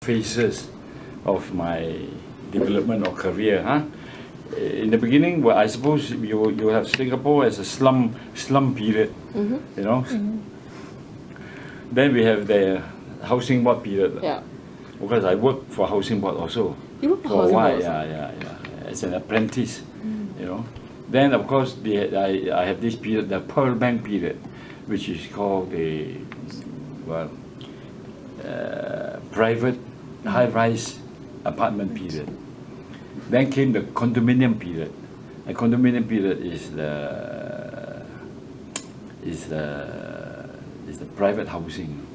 phases of my development or career. In the beginning, well, I suppose you have Singapore as a slum period, you know. Then we have the housing board period. Yeah. Because I worked for housing board also. You work for For a housing while, board? yeah. As an apprentice, you know. Then of course I have this period, the Pearl Bank period, which is called the private high-rise apartment period. Then came the condominium period. The condominium period is the private housing,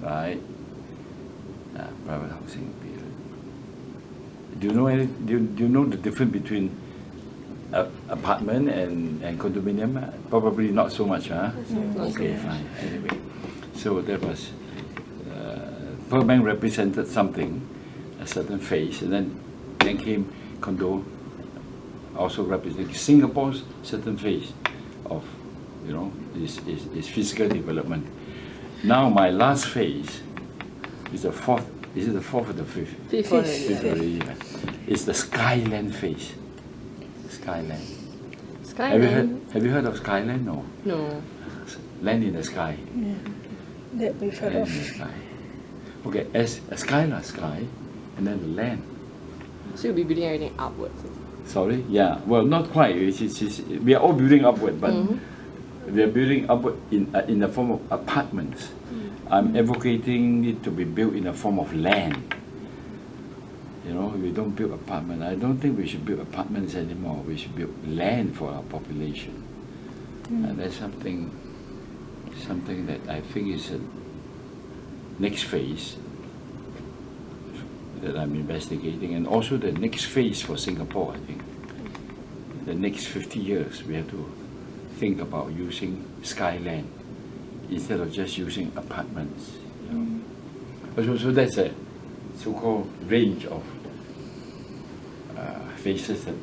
right? Private housing period. Do you know the difference between apartment and condominium? Probably not so much, huh? Okay, fine. Anyway, so that was Pearl Bank represented something, a certain phase, and then came condo, also representing Singapore's certain phase of, you know, is physical development. Now my last phase is the fourth. Is it the fourth or the fifth? Fifth. Fifth already. It's the Skyland phase. Skyland. Skyland? Have you heard of Skyland? No. No. Land in the sky. Yeah. That we've heard Land of. in the sky. Okay, as a sky, and then the land. So you'll be building everything upwards. Sorry? Yeah. Well, not quite. We are all building upward, but we are building upward in the form of apartments. I'm advocating it to be built in the form of land. You know, we don't build apartments. I don't think we should build apartments anymore. We should build land for our population. And that's something that I think is a next phase that I'm investigating, and also the next phase for Singapore. I think the next 50 years we have to think about using skyland instead of just using apartments. You know? So that's a so-called range of phases that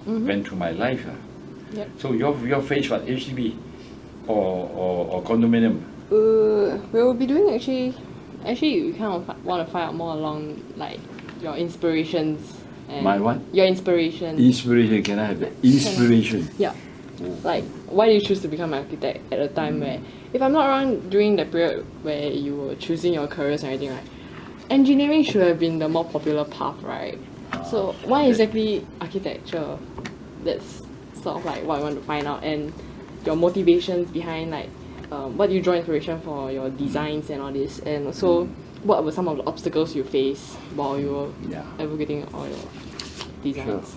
went through my life. Yep. So your phase, what, HDB or condominium? We will be doing actually we kind of want to find out more along like your inspirations and My what? Your inspiration. Inspiration, can I have the inspiration? Yeah. Like, why did you choose to become an architect at a time where, if I'm not wrong, during the period where you were choosing your careers and everything, right, engineering should have been the more popular path, right? So why exactly architecture? That's sort of like what I want to find out, and your motivations behind like what do you draw inspiration for your designs and all this, and also what were some of the obstacles you faced while you were advocating all your designs?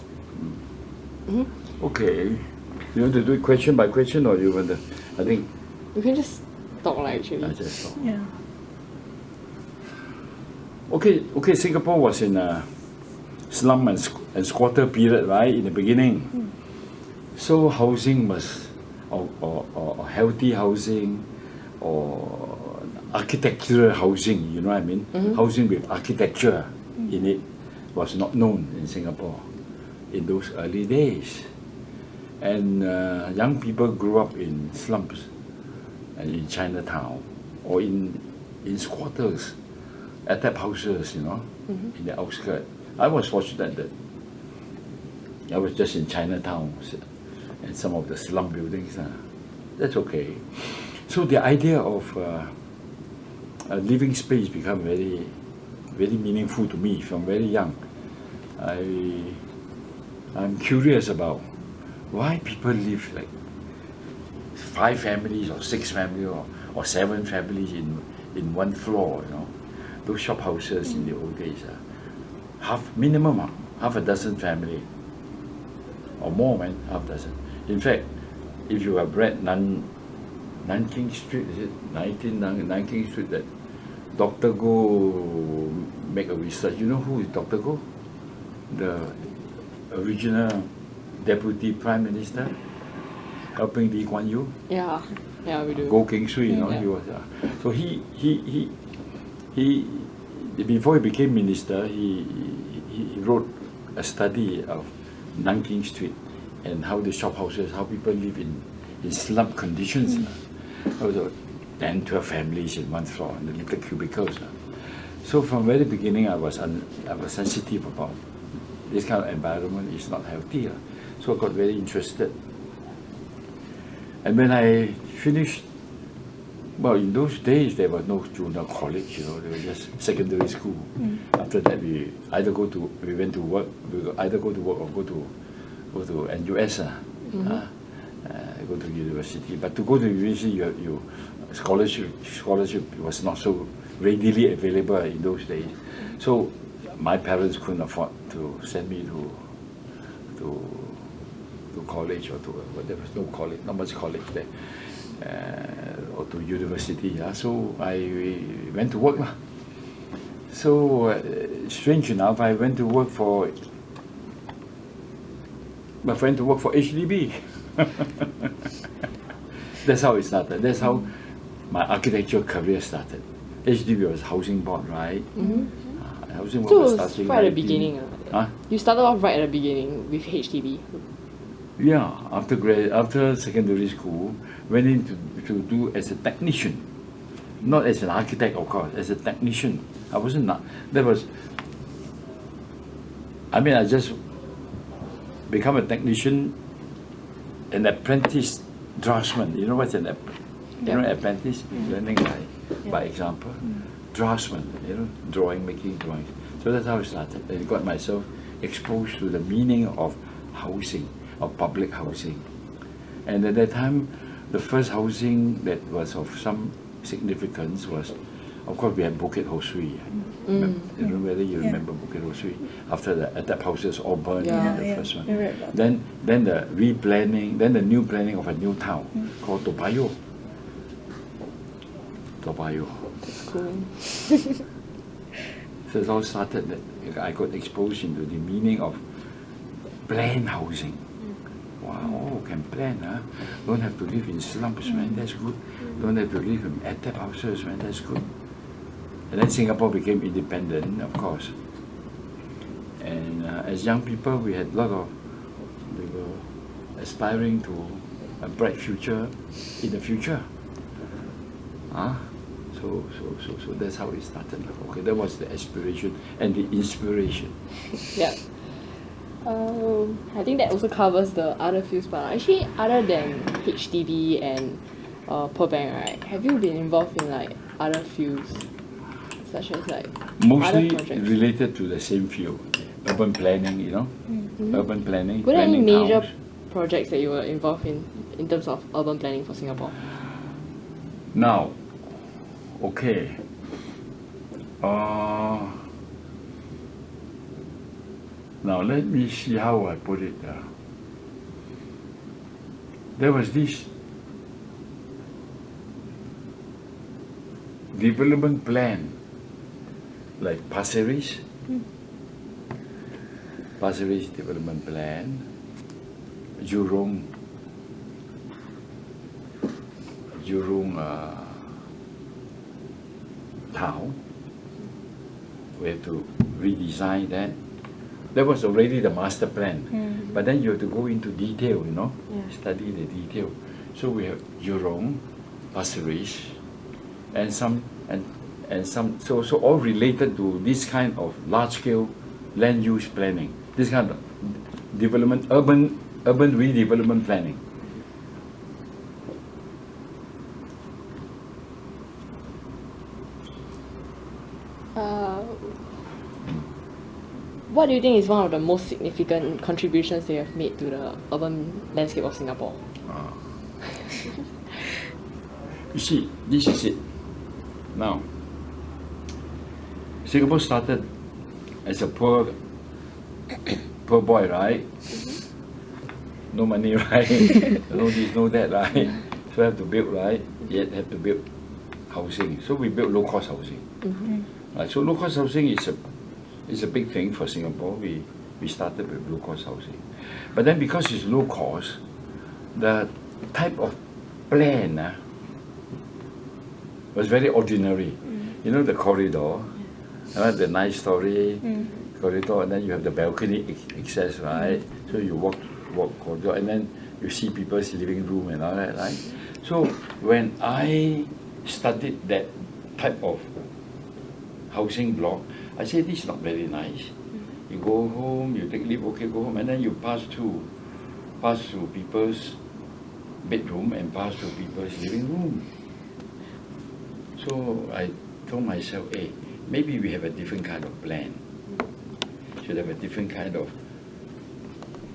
Sure. Okay. You want to do it question by question, or you want to? I think. You can just talk like actually. I just talk. Yeah. Okay. Singapore was in a slum and squatter period, right, in the beginning. So housing was, or healthy housing, or architectural housing, you know what I mean? Housing with architecture in it was not known in Singapore in those early days. And young people grew up in slums and in Chinatown or in squatters, atap houses, you know, in the outskirts. I was fortunate that I was just in Chinatown and some of the slum buildings. That's okay. So the idea of a living space became very, very meaningful to me from very young. I'm curious about why people live like 5 families or 6 families or 7 families in one floor, you know. Those shop houses in the old days, minimum half a dozen family or more, man, half a dozen. In fact, if you have read Nanking Street, is it 19 Nanking Street, that Dr. Go make a research. You know who is Dr. Go? The original Deputy Prime Minister helping Lee Kuan Yew. Yeah, we do. Go Keng Swee, you know, he was. So he before he became minister, he wrote a study of Nanking Street and how the shop houses, how people live in slum conditions. There was 10, 12 families in one floor, and the little cubicles. So from very beginning, I was sensitive about this kind of environment is not healthy. So I got very interested. And when I finished, well, in those days there was no junior college, you know, there was just secondary school. After that, we went to work. We either go to work or go to NUS, go to university. But to go to university, you scholarship was not so readily available in those days. So my parents couldn't afford to send me to college or to there was no college, not much college there, or to university. Yeah. So I went to work. So strange enough, I went to work for HDB. That's how it started. That's how my architecture career started. HDB was housing board, right? Housing board So it was was starting right at the beginning. Huh? You started off right at the beginning with HDB. Yeah, after secondary school, went in to do as a technician, not as an architect, of course, as a technician. I wasn't not. I just become a technician, an apprentice draftsman. You know what's an apprentice? Learning by example. Draftsman, you know, making drawings. So that's how I started. I got myself exposed to the meaning of housing, of public housing. And at that time, the first housing that was of some significance was, of course, we had Bukit Ho Swee. I don't know whether you remember Bukit Ho Swee. After the ATAP houses all burned, the first one. Then the replanning, then the new planning of a new town called Toa Payoh. Cool. So it all started that I got exposed into the meaning of planned housing. Wow, can plan, huh? Don't have to live in slums, man, that's good. Don't have to live in ATAP houses, man, that's good. And then Singapore became independent, of course. And as young people, we were aspiring to a bright future in the future. So that's how it started. Okay, that was the aspiration and the inspiration. Yeah. I think that also covers the other fields, but actually, other than HDB and Pearl Bank, right? Have you been involved in like other fields, such as like Mostly other projects? related to the same field, urban planning. You know, urban planning. Were there any planning major house. projects that you were involved in terms of urban planning for Singapore? Now, okay. Now let me see how I put it. There was this development plan, like Pasir Ris development plan, Jurong town. We have to redesign that. That was already the master plan, but then you have to go into detail, you know, study the detail. So we have Jurong, Pasir Ris, and some, so all related to this kind of large-scale land use planning, this kind of development, urban redevelopment planning. What do you think is one of the most significant contributions they have made to the urban landscape of Singapore? You see, this is it. Now, Singapore started as a poor boy, right? No money, right? No this, no that, right? So have to build, right? Yet have to build housing. So we built low-cost housing. Right? So low-cost housing is a big thing for Singapore. We started with low-cost housing. But then because it's low-cost, the type of plan was very ordinary. You know, the corridor, the nice story corridor, and then you have the balcony access, right? So you walk corridor, and then you see people's living room and all that, right? So when I studied that type of housing block. I said, this is not very nice. You go home, you take leave, okay, go home, and then you pass through people's bedroom and pass through people's living room. So I told myself, hey, maybe we have a different kind of plan. Should have a different kind of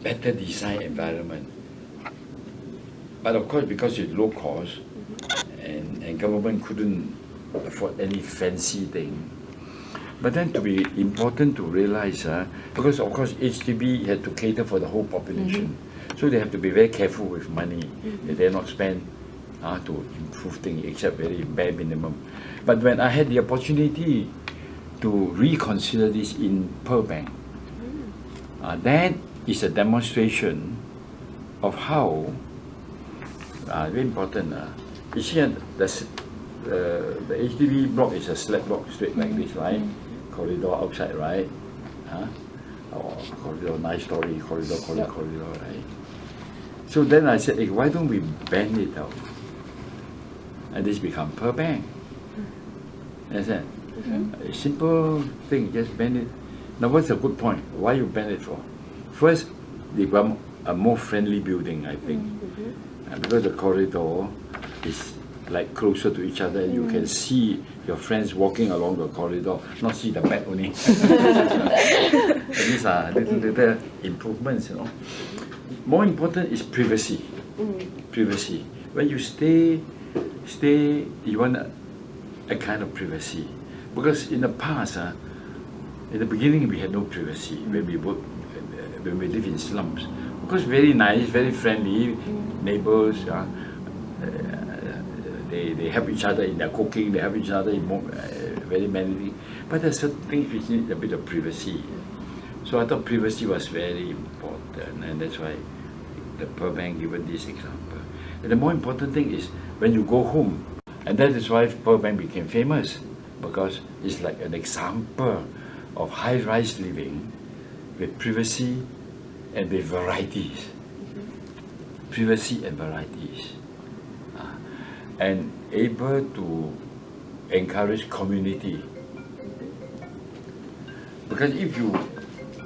better design environment. But of course, because it's low cost and government couldn't afford any fancy thing. But then to be important to realize, because of course HDB had to cater for the whole population. So they have to be very careful with money. They dare not spend to improve things except very bare minimum. But when I had the opportunity to reconsider this in Pearl Bank, that is a demonstration of how very important. You see, the HDB block is a slab block straight like this, right? Corridor outside, right? Or corridor, nice story, corridor, right? So then I said, hey, why don't we bend it out? And this become Pearl Bank. Understand? A simple thing, just bend it. Now what's the good point? Why you bend it for? First, they become a more friendly building, I think. Because the corridor is like closer to each other, and you can see your friends walking along the corridor, not see the back only. These are little improvements, you know. More important is privacy. Privacy. When you stay, you want a kind of privacy. Because in the past, in the beginning, we had no privacy when we work, when we live in slums. Because very nice, very friendly neighbors. They help each other in their cooking. They help each other in very many things. But there's certain things which need a bit of privacy. So I thought privacy was very important, and that's why the Pearl Bank given this example. And the more important thing is when you go home, and that is why Pearl Bank became famous, because it's like an example of high-rise living with privacy and with varieties. Privacy and varieties. And able to encourage community. Because if you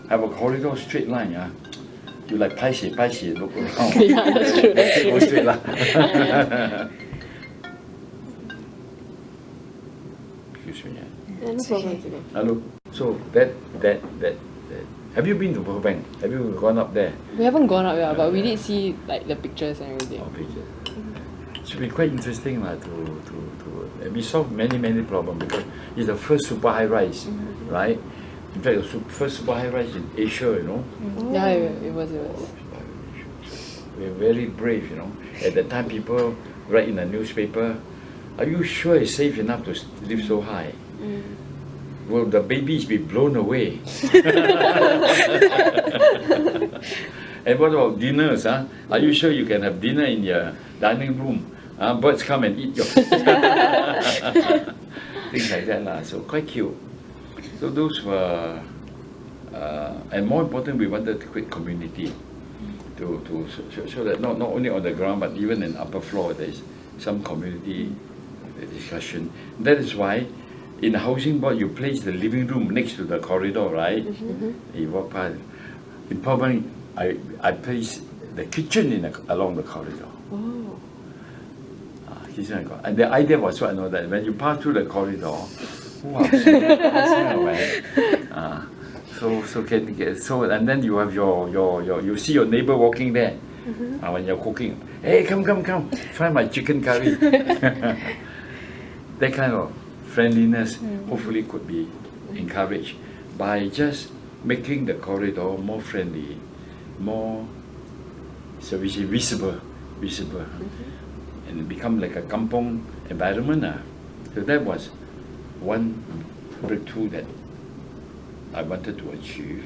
have a corridor straight line, you like pai xie, look around. Yeah, that's true. That's Go true. straight line. Excuse me. Yeah, no problem. It's okay. Hello. So that. Have you been to Pearl Bank? Have you gone up there? We haven't gone up yet, but we did see like the pictures and everything. Oh, pictures. It should be quite interesting to we solve many problems because it's the first super high rise, right? In fact, the first super high rise in Asia, you know. Yeah, it was. We're very brave, you know. At the time, people write in the newspaper, "Are you sure it's safe enough to live so high? Will the babies be blown away?" And what about dinners? Are you sure you can have dinner in your dining room? Birds come and eat your things like that. So quite cute. So those were, and more important, we wanted to create community to so that not only on the ground but even in upper floor there is some community discussion. That is why in the housing board you place the living room next to the corridor, right? You walk past. In Pearl Bank, I placed the kitchen along the corridor. Oh. And the idea was so I know that when you pass through the corridor, wow, so can get and then you have you see your neighbor walking there when you're cooking. Hey, come, try my chicken curry. That kind of friendliness hopefully could be encouraged by just making the corridor more friendly, more visible, and it become like a kampong environment. So that was one breakthrough that I wanted to achieve,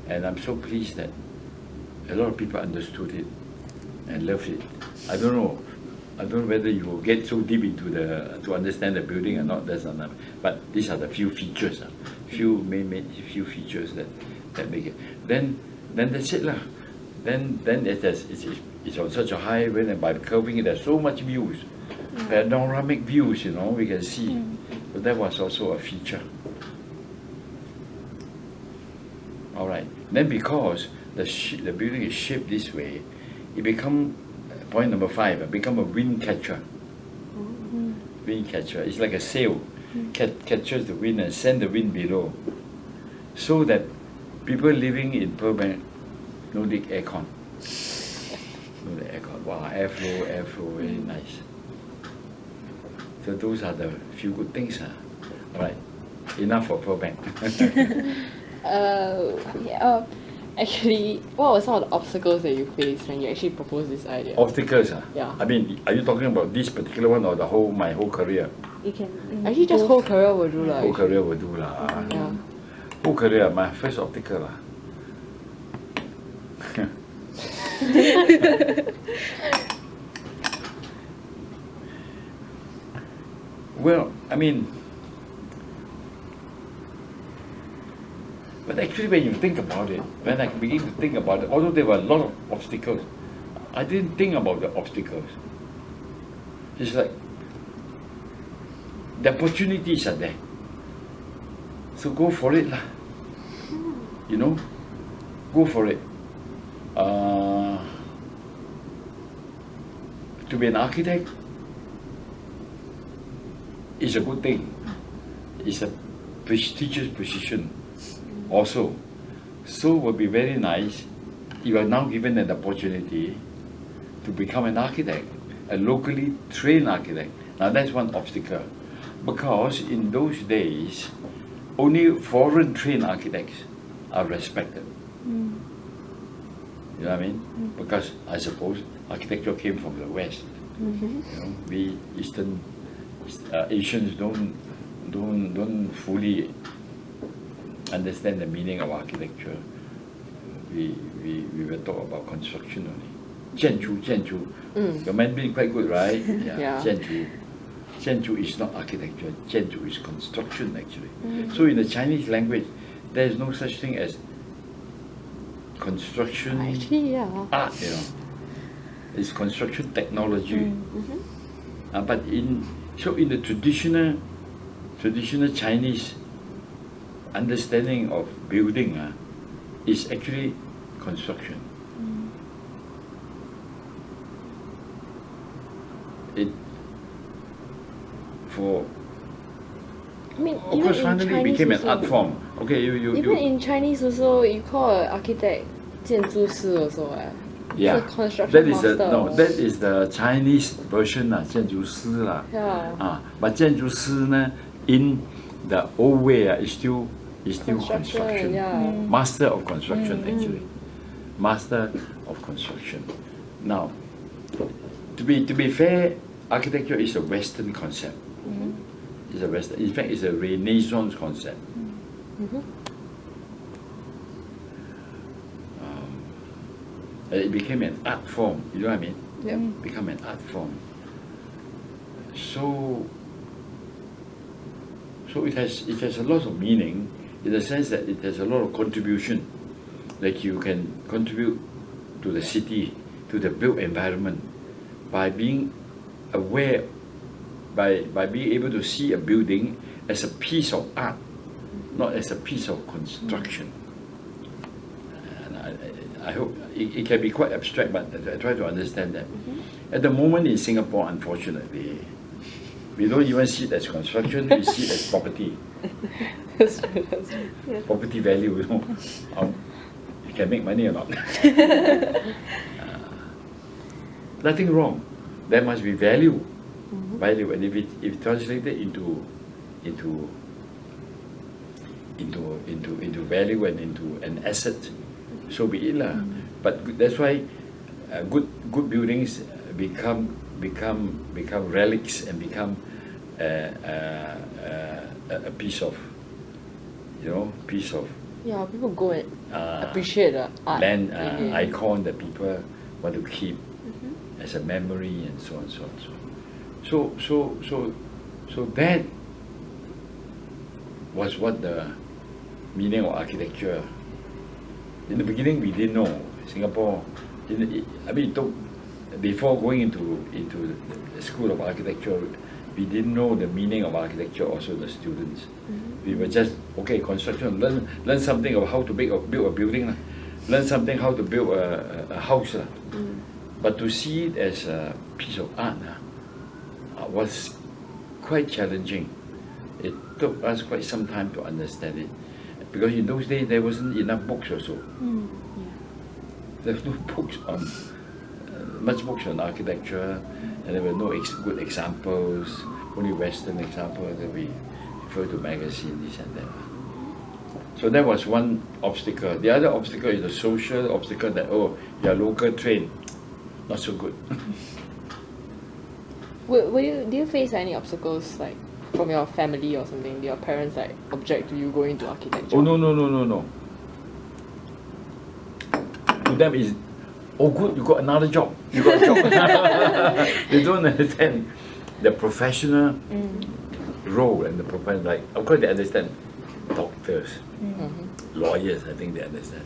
and I'm so pleased that a lot of people understood it and loved it. I don't know whether you will get so deep into to understand the building or not. That's not. But these are the few features, few features that make it. Then that's it lah. Then it's on such a high way, and by curving it, there's so much views, panoramic views. You know, we can see. So that was also a feature. All right. Then because the building is shaped this way, it become point number 5. Become a wind catcher. Wind catcher. It's like a sail. Catches the wind and send the wind below, so that people living in Burbank no need aircon. No need aircon. Wow, airflow, very nice. So those are the few good things. All right. Enough for Burbank. Actually, what were some of the obstacles that you faced when you actually proposed this idea? Obstacles. Yeah. I mean, are you talking about this particular one or my whole career? You can. Actually, just whole career will do like. Whole career will do lah. Yeah. Whole career, my first obstacle lah. Well, I mean, but actually when you think about it, when I begin to think about it, although there were a lot of obstacles, I didn't think about the obstacles. It's like, the opportunities are there. So go for it lah. You know, go for it. To be an architect is a good thing. It's a prestigious position also. So it would be very nice if you are now given an opportunity to become an architect, a locally trained architect. Now that's one obstacle, because in those days, only foreign trained architects are respected. You know what I mean? Because I suppose architecture came from the West. You know, we Eastern Asians don't fully understand the meaning of architecture. We were taught about construction only. 建筑. Your Mandarin quite good, right? Yeah. 建筑. 建筑 is not architecture. 建筑 is construction actually. So in the Chinese language, there is no such thing as construction Actually, yeah. art. You know, it's construction technology. But in the traditional Chinese understanding of building is actually construction. It for I mean, of even course in finally it Chinese became an also, art form. Okay, Even you in Chinese also, you call an architect 建筑师 also. yeah. It's a construction That is master. that is the Chinese version 建筑师啦。 Yeah. But 建筑师呢 in the old way is still construction. Yeah. Master of construction actually. Master of construction. Now, to be fair, architecture is a Western concept. It's a Western. In fact, it's a Renaissance concept. It became an art form. You know what I mean? Yep. Become an art form. So it has a lot of meaning in the sense that it has a lot of contribution. Like you can contribute to the city, to the built environment, by being aware, by being able to see a building as a piece of art, not as a piece of construction. And I hope it can be quite abstract, but I try to understand that. At the moment in Singapore, unfortunately, we don't even see it as construction, we see it as property. That's true, that's true. Yeah. Property value, you know. You can make money or not. Nothing wrong. There must be value. Value, and if translated into value and into an asset, so be it lah. But that's why good buildings become relics and become a piece of, Yeah, people go and appreciate the art. land in it. icon that people want to keep as a memory and so on. So that was what the meaning of architecture. In the beginning, we didn't know Singapore. Before going into the school of architecture, we didn't know the meaning of architecture. Also, the students, we were just Okay, construction, learn something of how to build a building, learn something how to build a house. But to see it as a piece of art was quite challenging. It took us quite some time to understand it. Because in those days there wasn't enough books also. There's no books on, much books on architecture, and there were no good examples, only Western examples that we refer to magazines, this and that. So that was one obstacle. The other obstacle is the social obstacle that, oh, you're local trained, not so good. Do you face any obstacles like from your family or something? Do your parents like object to you going into architecture? Oh, no. To them is, oh good, you got another job. You got a job. They don't understand the professional role and the professional, like, of course they understand doctors, lawyers, I think they understand.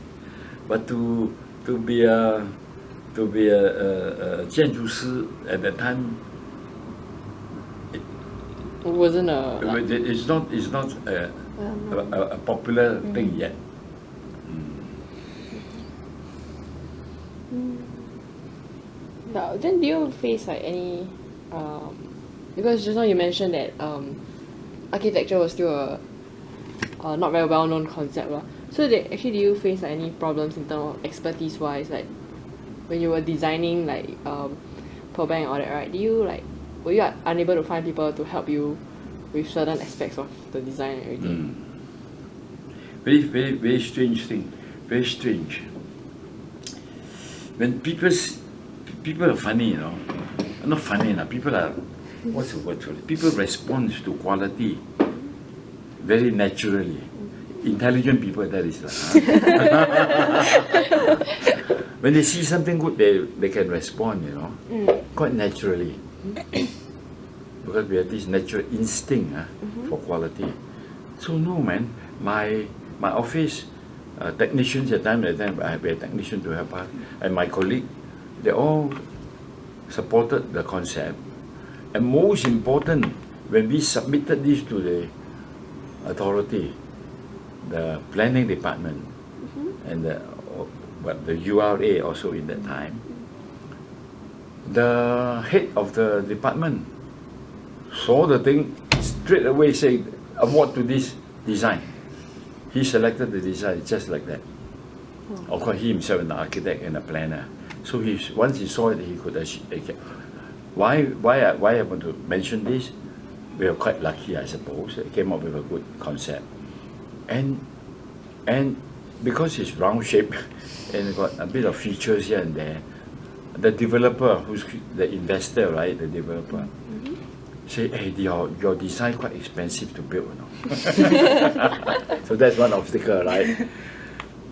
But to be a 建筑师 at that time, It wasn't a it's not a popular thing yet. No, then do you face like any because just now you mentioned that architecture was still a not very well known concept so do you face like any problems in terms of expertise wise, like when you were designing like pearl bank and all that, right? Were you unable to find people to help you with certain aspects of the design and everything? Very strange thing. Very strange. When people are funny, not funny, people are, what's the word for it? People respond to quality very naturally. Intelligent people, that is. When they see something good, they can respond, quite naturally. Because we have this natural instinct for quality. So no, man, my office technicians at time, I have a technician to help us, and my colleague, they all supported the concept. And most important, when we submitted this to the authority, the planning department, and the URA also in that time, the head of the department saw the thing, straight away say, award to this design. He selected the design just like that. Of course, he himself is an architect and a planner. So once he saw it, he could achieve. Why I want to mention this? We are quite lucky, I suppose. He came up with a good concept. And because it's round shape and got a bit of features here and there, the developer, who's the investor, right? The developer, say, hey, your design quite expensive to build, So that's one obstacle, right?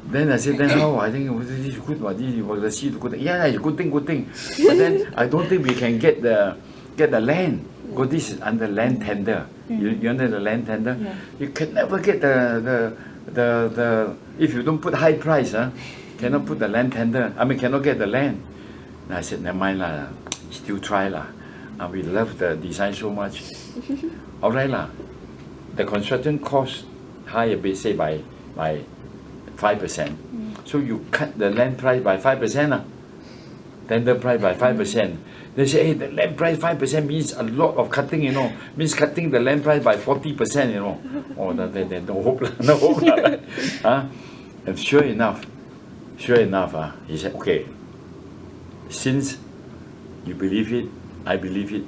Then I said, then how? I think this is good. This is good thing. Yeah, it's good thing. But then I don't think we can get the land. Because this is under land tender. You under the land tender? Yeah. You can never get the if you don't put high price, cannot put the land tender. Cannot get the land. And I said, never mind lah. Still try lah. We love the design so much. All right lah. The construction cost high a bit, say by 5%. So you cut the land price by 5%, tender price by 5%. They say, hey, the land price 5% means a lot of cutting, means cutting the land price by 40%, Oh, then no hope lah, no hope lah. And sure enough, he said, okay, since you believe it, I believe it.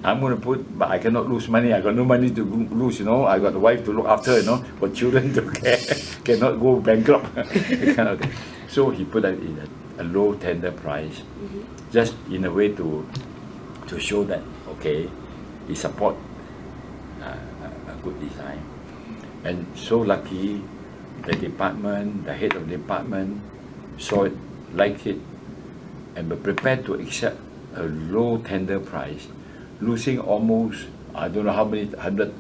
I'm going to put, but I cannot lose money. I got no money to lose, I got a wife to look after, for children to care. Cannot go bankrupt. Kind of thing. So he put it in a low tender price, just in a way to show that, okay, he support a good design. And so lucky, the department, the head of the department saw it, liked it, and were prepared to accept a low tender price, losing almost, I don't know how many hundred,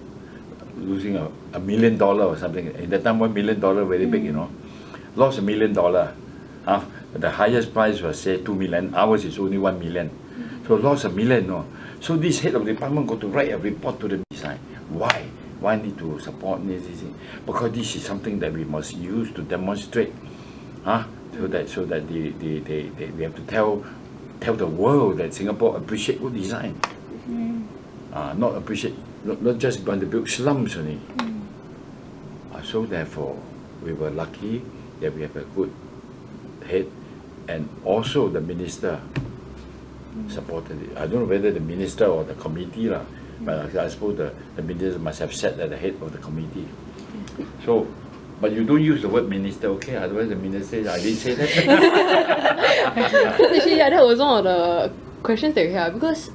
losing $1 million or something. At that time, $1 million very big, Lost $1 million. The highest price was say 2 million. Ours is only 1 million. So lost $1 million. So this head of the department got to write a report to the design. Why Why need to support this? Because this is something that we must use to demonstrate, so that we have to tell the world that Singapore appreciate good design. Not just want to build slums only. So therefore, we were lucky that we have a good head, and also the minister supported it. I don't know whether the minister or the committee lah, but I suppose the minister must have sat at the head of the committee. So, but you don't use the word minister, okay? Otherwise the minister says, I didn't say that. Actually, yeah, that was one of the questions that we had, because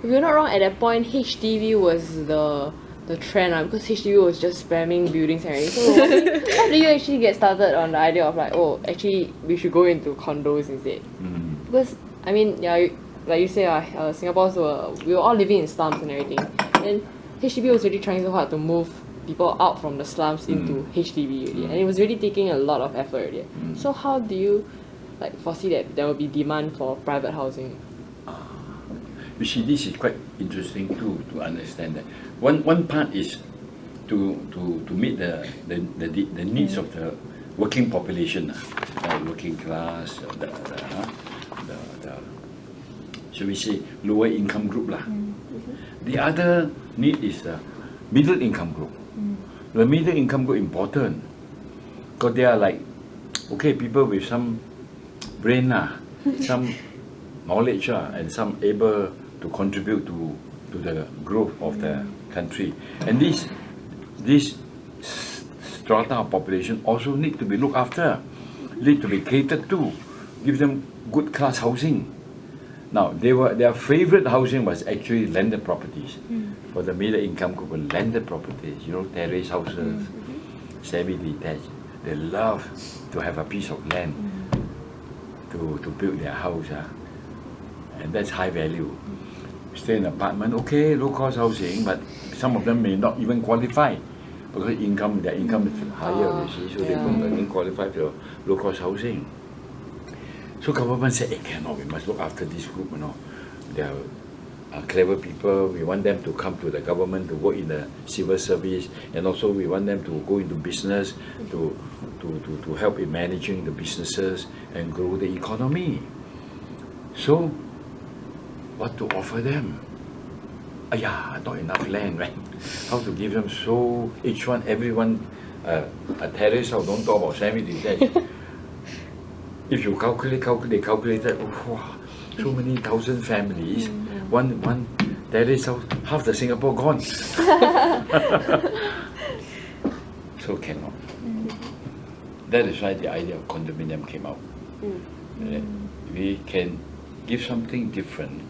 if you're not wrong, at that point HDB was the trend, because HDB was just spamming buildings and everything. So how do you actually get started on the idea of like, oh, actually we should go into condos instead? Because I mean, yeah, like you say, we were all living in slums and everything, and HDB was really trying so hard to move people out from the slums into HDB already, and it was really taking a lot of effort already. So how do you like foresee that there will be demand for private housing? You see, this is quite interesting too, to understand that. One part is to meet the needs of the working population, working class, the shall we say lower income group lah. The other need is the middle income group. The middle income group important because they are like, okay, people with some brain some knowledge and some able to contribute to the growth of the country. And this strata of population also need to be looked after, need to be catered to, give them good class housing. Now, their favorite housing was actually landed properties. For the middle income group, landed properties, terrace houses, semi-detached. They love to have a piece of land to build their house, and that's high value. Stay in an apartment, okay, low cost housing, but some of them may not even qualify because their income is higher, you see, so they don't even qualify for low cost housing. So government said, cannot, we must look after this group, They are clever people. We want them to come to the government to work in the civil service, and also we want them to go into business to help in managing the businesses and grow the economy. So, what to offer them? Not enough land, right? How to give them everyone a terrace house, don't talk about semi-detached. If you calculated, so many thousand families, one terrace house, half the Singapore gone. So cannot. That is why the idea of condominium came out. We can give something different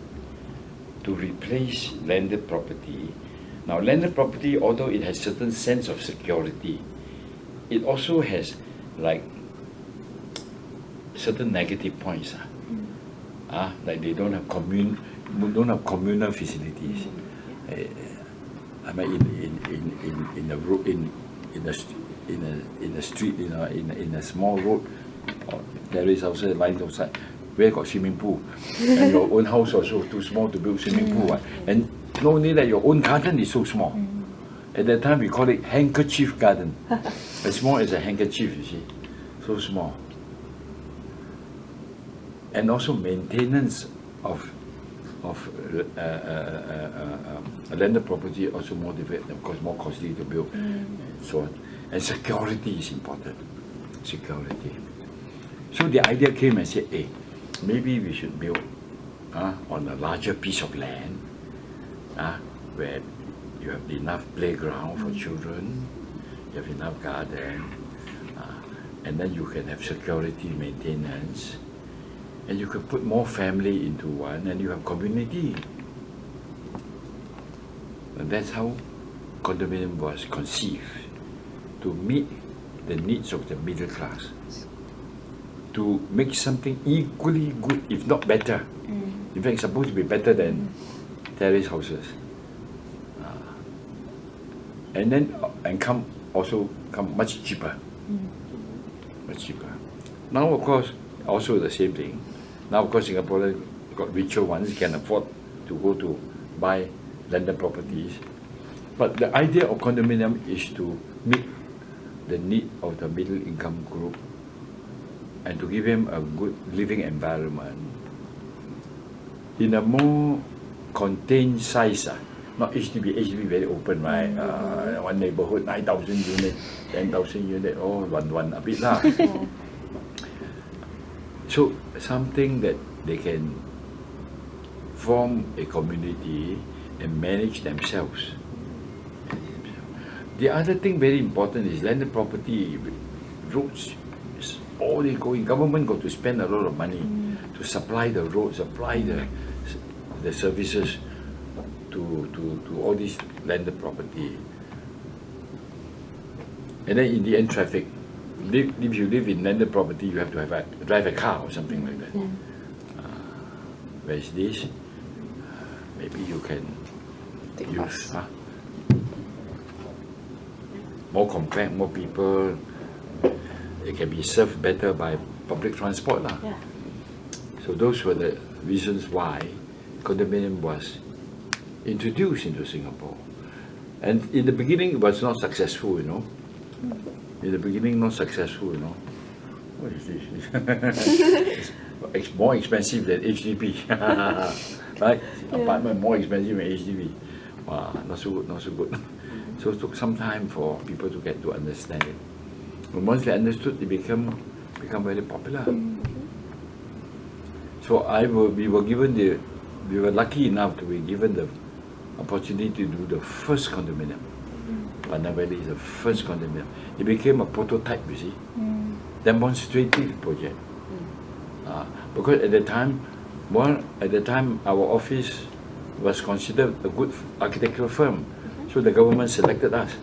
to replace landed property. Now, landed property, although it has certain sense of security, it also has like certain negative points. Like they don't have communal facilities. I mean, in the road, in a street, in a small road, or terrace outside, lines outside, where got swimming pool, and your own house also too small to build swimming pool, and not only that, your own garden is so small. At that time, we call it handkerchief garden, as small as a handkerchief, you see, so small. And also maintenance of landed property also more difficult, of course, more costly to build, and so on. And security is important. Security. So the idea came and said, maybe we should build on a larger piece of land, where you have enough playground for children, you have enough garden, and then you can have security maintenance, and you could put more family into one, and you have community. And that's how condominium was conceived, to meet the needs of the middle class, to make something equally good, if not better. In fact, it's supposed to be better than terrace houses. And then come much cheaper. Much cheaper. Now, of course, also the same thing. Now, of course, Singaporeans got richer ones can afford to go to buy landed properties. But the idea of condominium is to meet the need of the middle income group and to give them a good living environment in a more contained size. Not HDB very open, right? One neighborhood, 9,000 units, 10,000 units, one a bit lah. So something that they can form a community and manage themselves. The other thing very important is landed property, roads, all they going. Government got to spend a lot of money to supply the roads, supply the services to all these landed property. And then in the end, traffic. If you live in landed property, you have to drive a car or something like that. Whereas this, maybe you can Take use more compact, more people. It can be served better by public transport lah. Yeah. So those were the reasons why condominium was introduced into Singapore. And in the beginning, it was not successful, you know. In the beginning, not successful, you know. What is this? It's more expensive than HDB. Right? Apartment more expensive than HDB. Wow, not so good, not so good. So it took some time for people to get to understand it. But once they understood, it become very popular. So we were lucky enough to be given the opportunity to do the first condominium. Pandan Valley is the first condominium. It became a prototype, you see, demonstrative project. Because at the time, our office was considered a good architectural firm, so the government selected us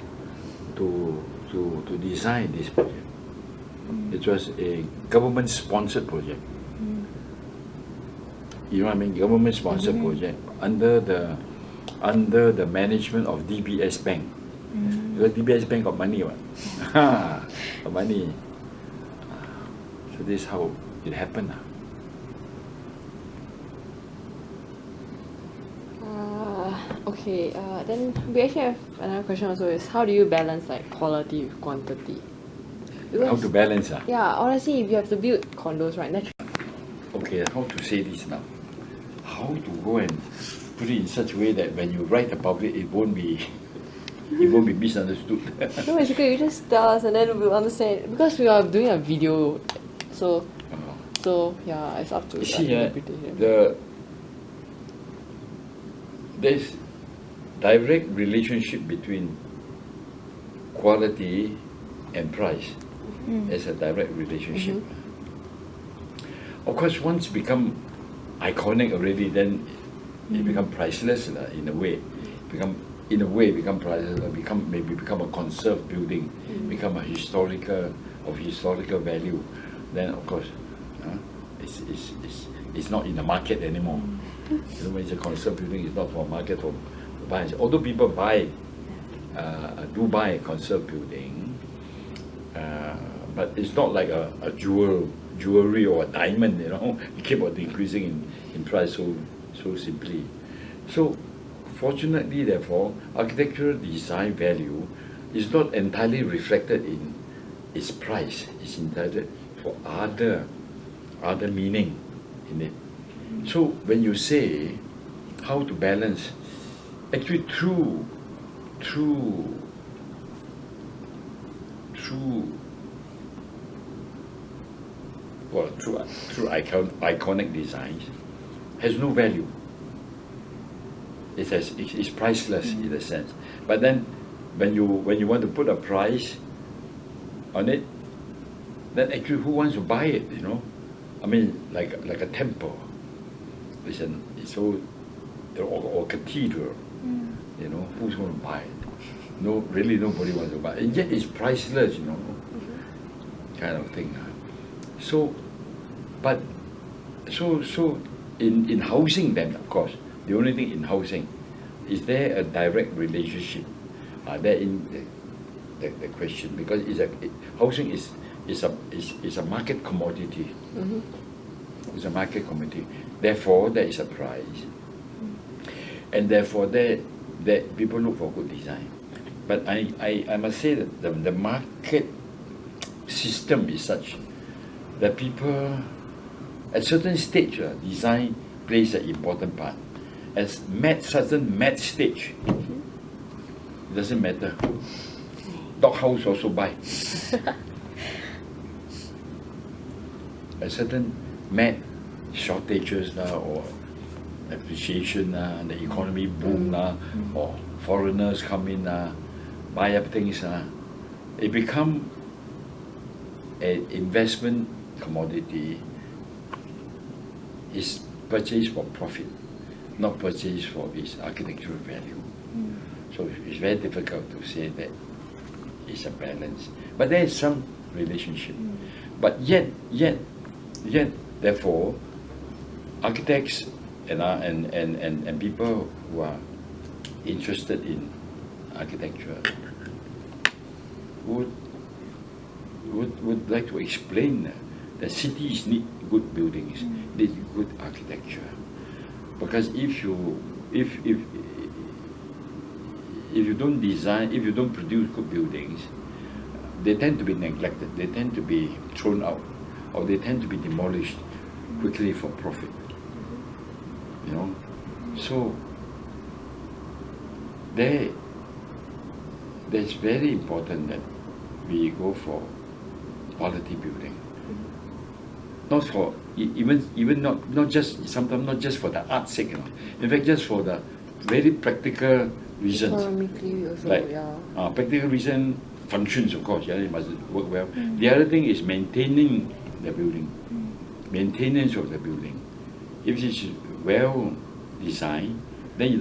to design this project. It was a government-sponsored project. You know what I mean? Government-sponsored project under the management of DBS Bank. Because DBS Bank got money, what? Got money. So this is how it happened. Okay, then we actually have another question also is how do you balance like quality with quantity? How to balance? Yeah, honestly, if you have to build condos, right, naturally. Okay, how to say this now? How to go and put it in such a way that when you write about it, it won't be misunderstood. No, it's okay, you just tell us and then we'll understand. Because we are doing a video, so yeah, it's up to You see, interpretation. there's direct relationship between quality and price. There's a direct relationship. Of course, once become iconic already, then it become priceless in a way. Become priceless. Become a conserved building. Become a historical value. Then of course, it's not in the market anymore. You know, when it's a conserved building, it's not for market for buyers. Although people do buy a conserved building, but it's not like a jewelry or a diamond. You know, it keep on increasing in price so simply. So fortunately, therefore, architectural design value is not entirely reflected in its price. It's entitled for other meaning in it. So when you say how to balance, actually through iconic designs has no value. It's priceless in a sense. But then when you want to put a price on it, then actually who wants to buy it? You know, I mean, like a temple, or cathedral. You know, who's going to buy it? No, really nobody wants to buy it. And yet it's priceless, you know, kind of thing. So in housing then, of course, the only thing in housing, is there a direct relationship? There in the question, because housing is a market commodity. It's a market commodity. Therefore, there is a price, and therefore there that people look for good design. But I must say that the market system is such that people at certain stage design plays an important part. As certain mat stage, it doesn't matter. Dog house also buy. A certain mat shortages or appreciation the economy boom or foreigners come in buy up things it become an investment commodity. Is purchased for profit, not purchased for its architectural value. So it's very difficult to say that it's a balance. But there is some relationship. But yet, therefore, architects and people who are interested in architecture would like to explain that cities need good buildings, need good architecture. Because if you don't design, if you don't produce good buildings, they tend to be neglected, they tend to be thrown out, or they tend to be demolished quickly for profit. You know, so that's very important that we go for quality building. Not for even not just sometimes not just for the art's sake, you know. In fact, just for the very practical reasons. Economically also, like yeah. practical reason, functions of course, yeah, it must work well. The other thing is maintaining the building, maintenance of the building. If it's well designed, then it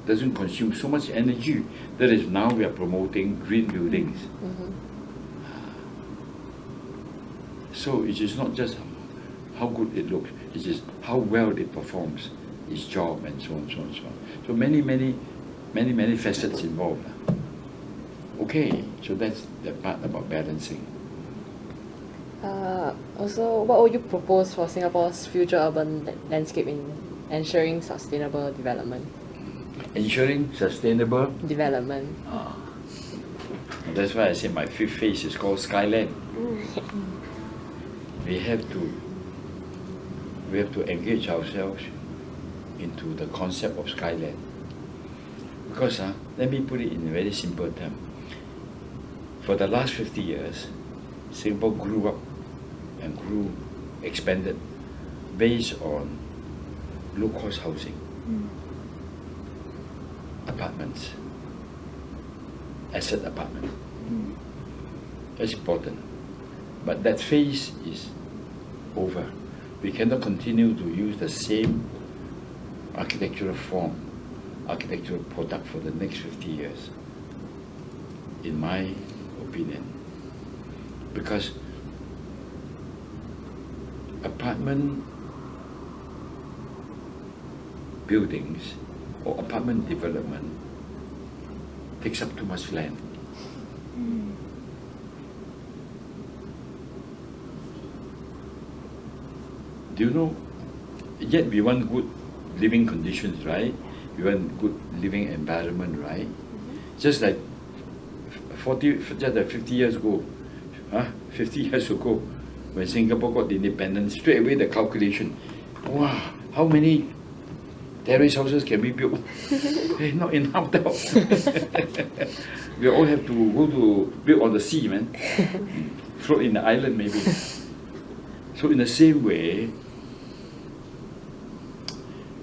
doesn't consume so much energy. That is, now we are promoting green buildings. So it is not just how good it looks, it is how well it performs its job, and so on, so on, so on. So many facets involved. Okay, so that's the part about balancing. Also, what would you propose for Singapore's future urban landscape in ensuring sustainable development? Ensuring sustainable Development. That's why I say my fifth phase is called Skyland. We have to engage ourselves into the concept of Skyland. Because let me put it in a very simple term. For the last 50 years, Singapore grew up and expanded based on low-cost housing, apartments, asset apartment. That's important. But that phase is over. We cannot continue to use the same architectural form, architectural product for the next 50 years, in my opinion. Because apartment buildings or apartment development takes up too much land. Do you know, yet we want good living conditions, right? We want good living environment, right? Just like 50 years ago, 50 years ago, when Singapore got independence, straight away the calculation, wow, how many terrace houses can we build? Not enough though. We all have to go to build on the sea, man. Float in the island maybe. So in the same way,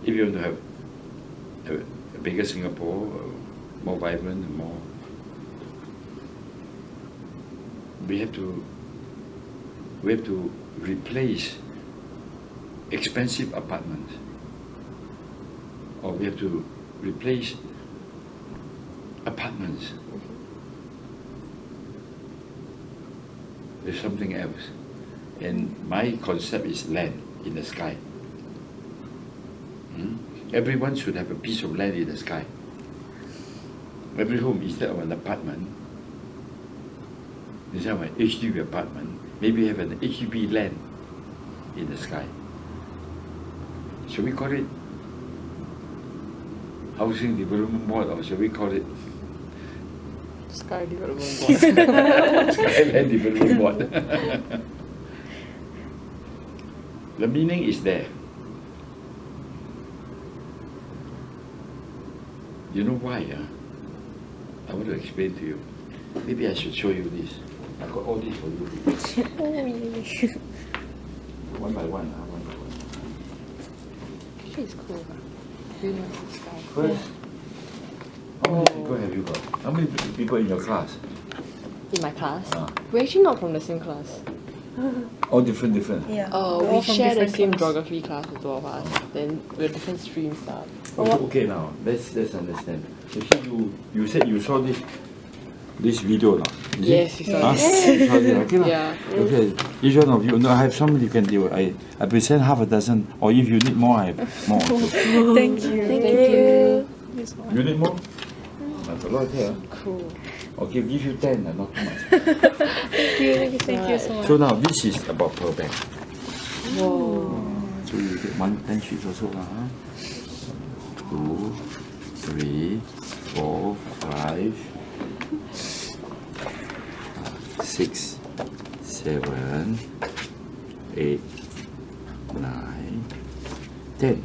if you want to have a bigger Singapore, more vibrant, and more, we have to replace expensive apartments, or we have to replace apartments with something else. And my concept is land in the sky. Everyone should have a piece of land in the sky. Every home, instead of an apartment, instead of an HDB apartment, maybe have an HDB land in the sky. Should we call it Housing Development Board, or shall we call it Sky Development Board. Skyline Development Board? The meaning is there. You know why? I want to explain to you. Maybe I should show you this. I got all this for you. Oh, yeah. One by one. One by one. Actually, it's cool. Green and sky. First, how many people have you got? How many people in your class? In my class? Ah. We're actually not from the same class. All different. Yeah. We all from share the different same class. geography class, the two of us. Then we're different streams stuff. Okay, now let's understand. You see, you said you saw this video now. Is Yes, it? we saw Huh? it. You saw it, okay, lah. Yeah. Okay, each one of you. No, I have some you can do. I present half a dozen, or if you need more, I have more. Thank you. Thank you. This one. You need more? I have a lot here. Cool. Okay, give you 10, not too much. Thank you so much. So now this is about Pearl Bank. Whoa. So you get 10 sheets also, huh? 2, 3, 4, 5, 6, 7, 8, 9, 10.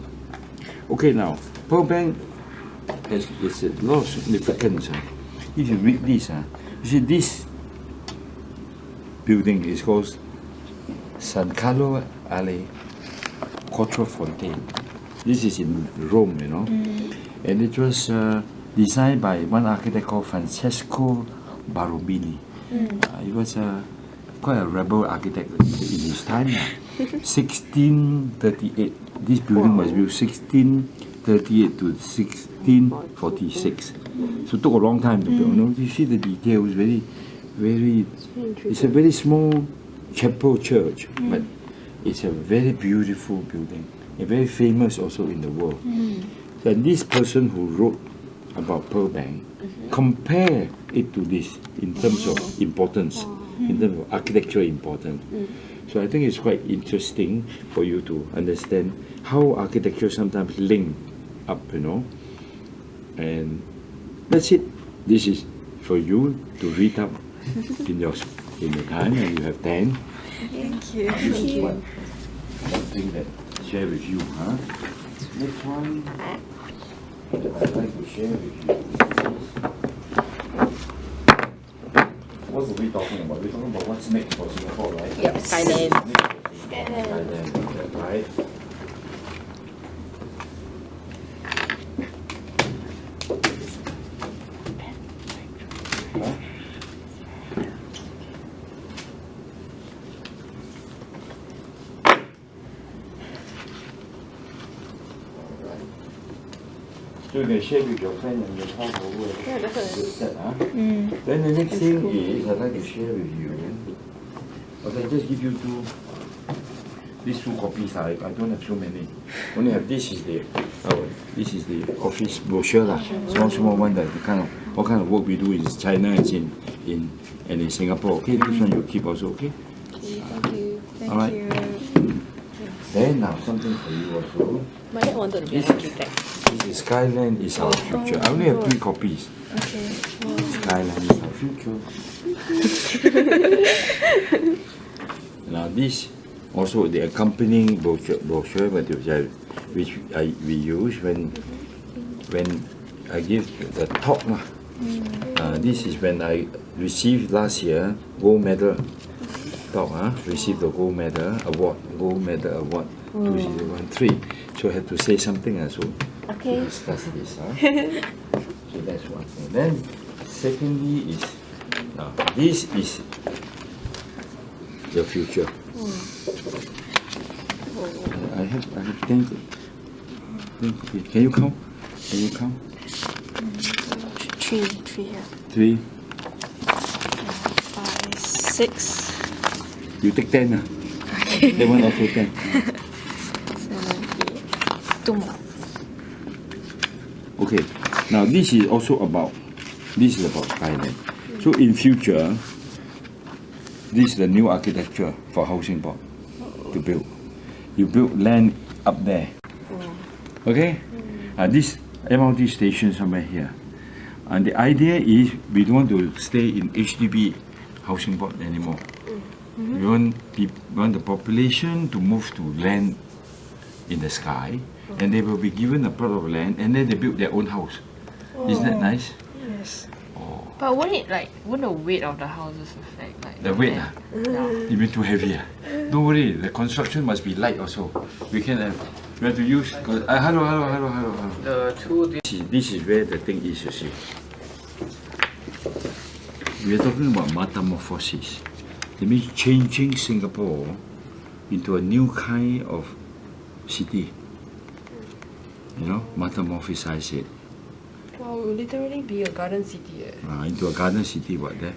Okay, now Pearl Bank has a lot of significance. If you read this, you see this building is called San Carlo alle Quattrofontaine. This is in Rome, you know, and it was designed by one architect called Francesco Barobini. He was quite a rebel architect in his time. 1638. This building was built 1638 to 1646. So it took a long time to build. You know, you see the details, very. It's a very small chapel church, but it's a very beautiful building, and very famous also in the world. And this person who wrote about Pearl Bank compare it to this in terms of importance, in terms of architectural importance. So I think it's quite interesting for you to understand how architecture sometimes link up, you know. And that's it. This is for you to read up in your time, and you have 10. Thank you. This is one thing that I share with you, huh? Next one that I'd like to share with you is what are we talking about? We're talking about what's next for Singapore, right? Yep, Skyland. Skyland, right? Huh? So you can share with your friend and your talk over. Yeah, definitely. That, huh? Then the next thing is I'd like to share with you. Okay, just give you these two copies. I don't have so many. Only have this is the office brochure lah. Small one that the kind of what kind of work we do in China and in Singapore. Okay, this one you keep also. Okay. Thank you. Thank All right. you. Then now something for you also. My dad wanted to be an This architect. is Skyland is our future. I only have 3 copies. Okay. Skyland is our future. Now this also the accompanying brochure which we use when I give the talk. This is when I received last year gold medal talk. Received the gold medal award 2013. So I had to say something to discuss this. So that's one thing. Then secondly is this is the future. I have 10. Can you count? Can you count? 3 here. 3. 5, 6, You take 10. That one also 10. 7, 8. 2 more. Okay. Now this is about Thailand. So in future, this is the new architecture for housing board to build. You build land up there. Okay. This MRT station somewhere here. And the idea is we don't want to stay in HDB housing board anymore. We want the population to move to land in the sky, and they will be given a plot of land, and then they build their own house. Isn't that nice? Yes. But wouldn't the weight of the houses affect like The weight, Yeah. even too heavy. Don't worry, the construction must be light also. We have to use. Hello. The two This is where the thing is, you see. We are talking about metamorphosis. It means changing Singapore into a new kind of city. You know, metamorphosize it Well, it will literally be a garden city. into a garden city. What there?